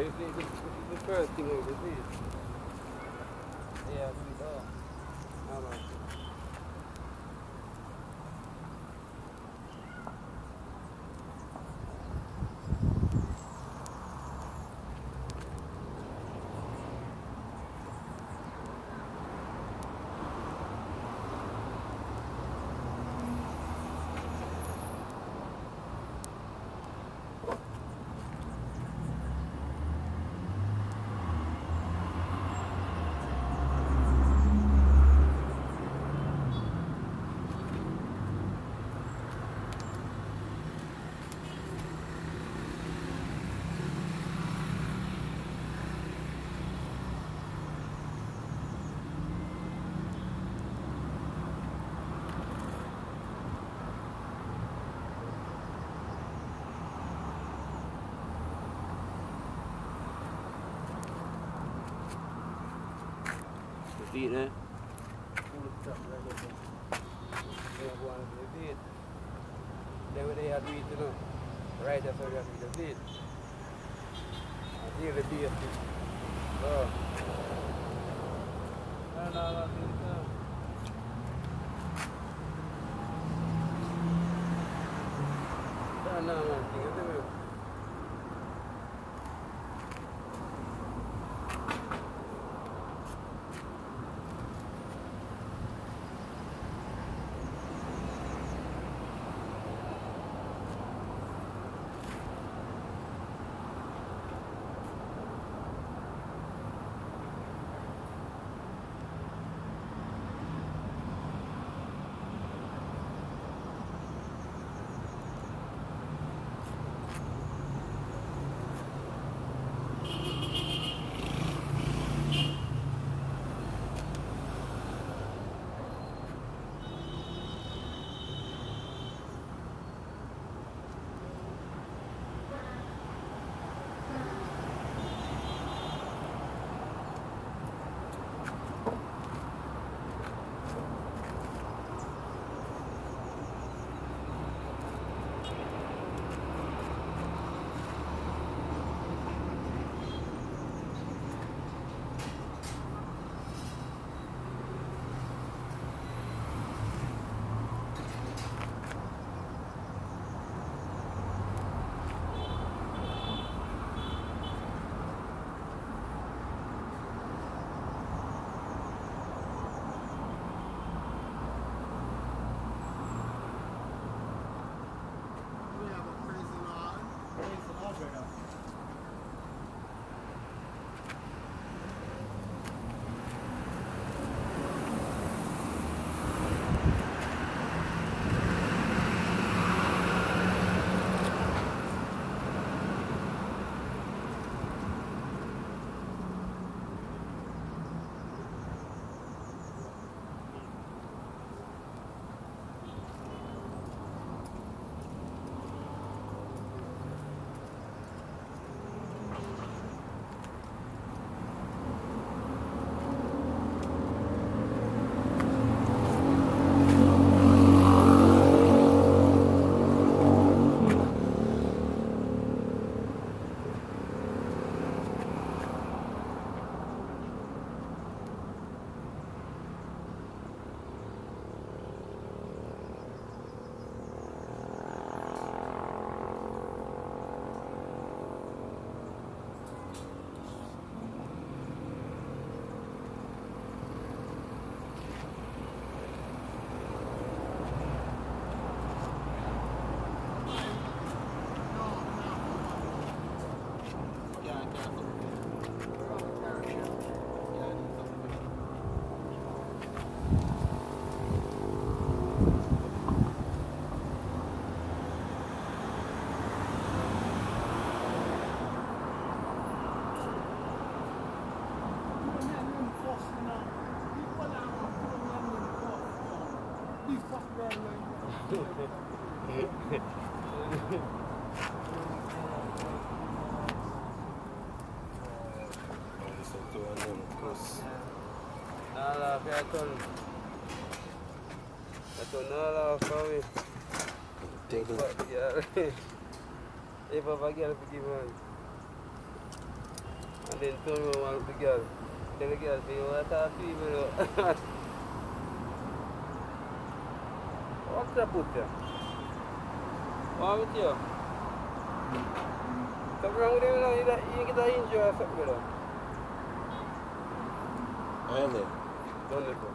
the first thing I would do. Yeah, do it all. How much? Feet, eh? Then when they had wheat, you know, right after we had the feet. And here the beer. Oh. No, no. Nada, Piaton. Piaton nada, Fabi. Take it. Yeah. If I get a big man. And then turn around with the girl. Tell the girl, say, you want to talk to me, bro? What's that put there? What with you? Something wrong with him, you know? You get an injury or something, brother? I am there. Don't let go.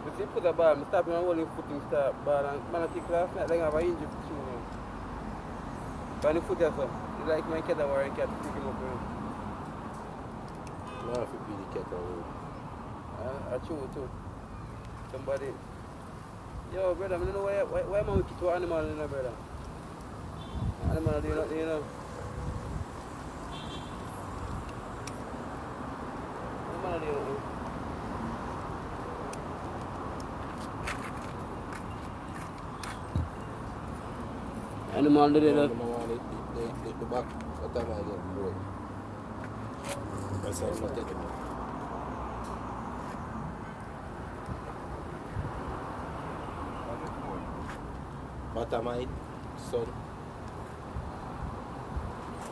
But you put a ball, I stop him and hold him foot and start ball and man I think last night they have an injury for 2 months. But the foot is so. It's like my cat or a cat pick him up with him. No, if you be the cat or I chew too. Somebody. Yo brother, I don't know why am I with two animals in there, brother? Animal do nothing, you know. Animal do nothing. Animal do that. the back. What time I get broke? That's why I'm not taking it. Batamite, sun.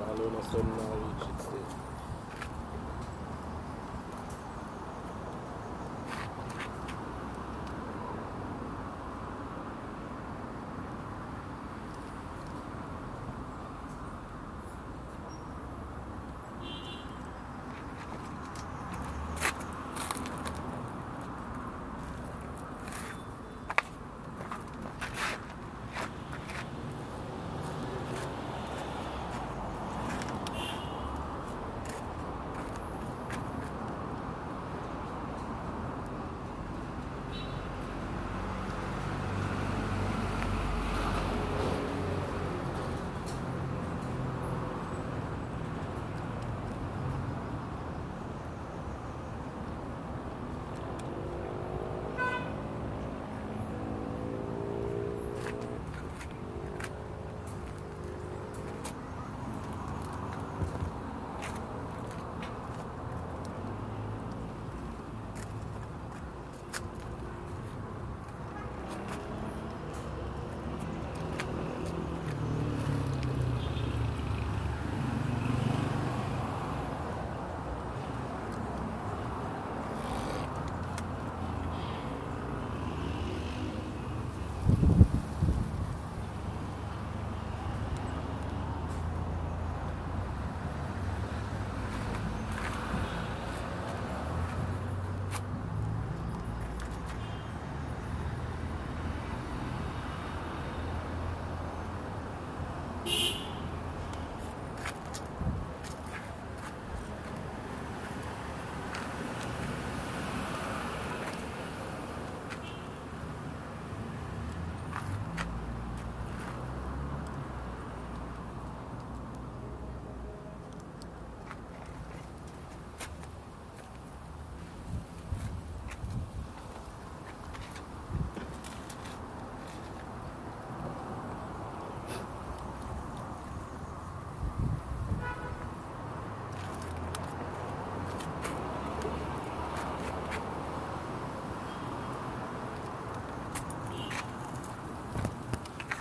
Alone a sun now reach it still.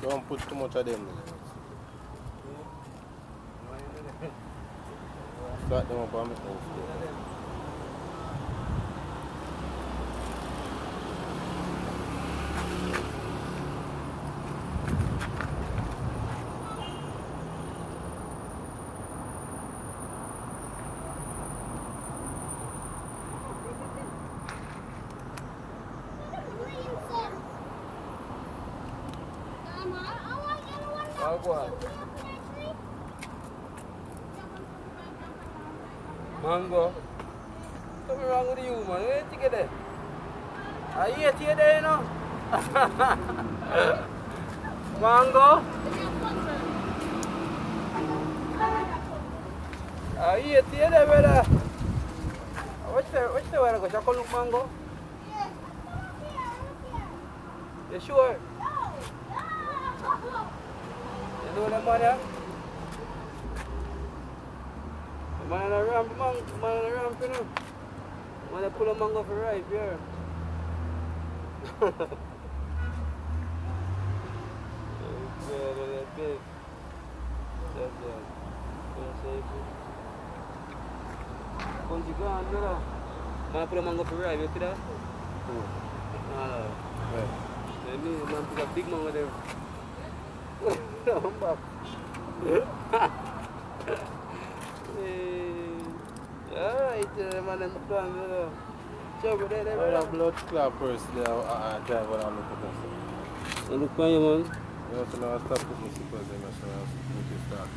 Don't put too much of them there. Start them up on my house. Mango. Something wrong with you, man. Where did you get that? I ate you there, you know. Mango. I ate you there, brother. What's the way to go? Shall I look mango? You sure? You know that man, yeah? Man on a ramp, you know. Man I pull a mango for ripe, yeah. that's good. That's good. Once you gone, brother. Man, put a mango for ride, you see that? No. Right. Man, put a big mango there. I'm back. Alright, man, I'm done, brother. Sure, brother, I brother. have blood clot first there. I drive when I look at this. Look for you, man. You know, so now I stop putting my super in my show. I start